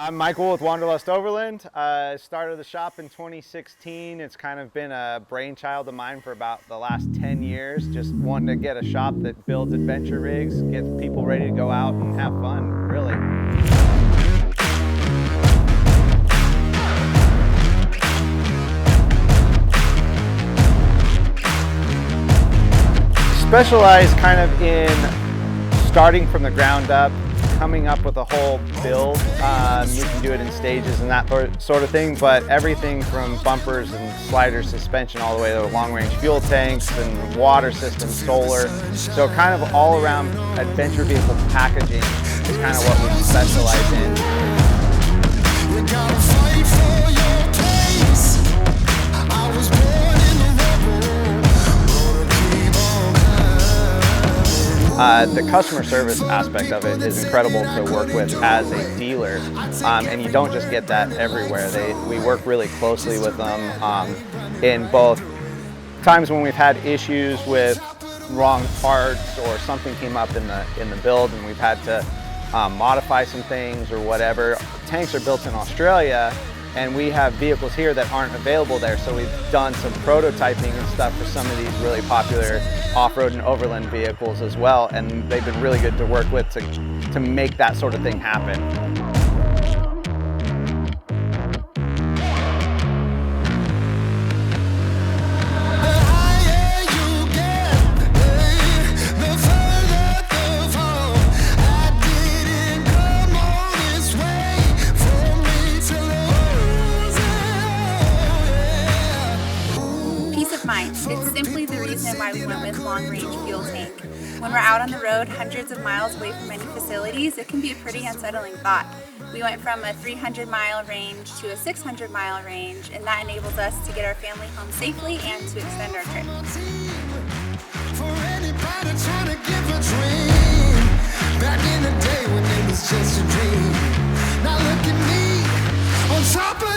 I'm Michael with Wanderlust Overland. Started the shop in 2016. It's kind of been a brainchild of mine for about the last 10 years. Just wanting to get a shop that builds adventure rigs, gets people ready to go out and have fun, really. Specialize kind of in starting from the ground up, coming up with a whole build. You can do it in stages and that sort of thing, but everything from bumpers and sliders, suspension, all the way to long range fuel tanks and water systems, solar. So kind of all around adventure vehicle packaging is kind of what we specialize in. The customer service aspect of it is incredible to work with as a dealer, and you don't just get that everywhere. We work really closely with them in both times when we've had issues with wrong parts or something came up in the build and we've had to modify some things or whatever. Tanks are built in Australia, and we have vehicles here that aren't available there, so we've done some prototyping and stuff for some of these really popular off-road and overland vehicles as well, and they've been really good to work with to make that sort of thing happen. It's simply the reason why we went with long range fuel tank. When we're out on the road hundreds of miles away from any facilities, it can be a pretty unsettling thought. We went from a 300-mile range to a 600-mile range, and that enables us to get our family home safely and to extend our trip. Back in the day when it was just a dream. Now look at me on top of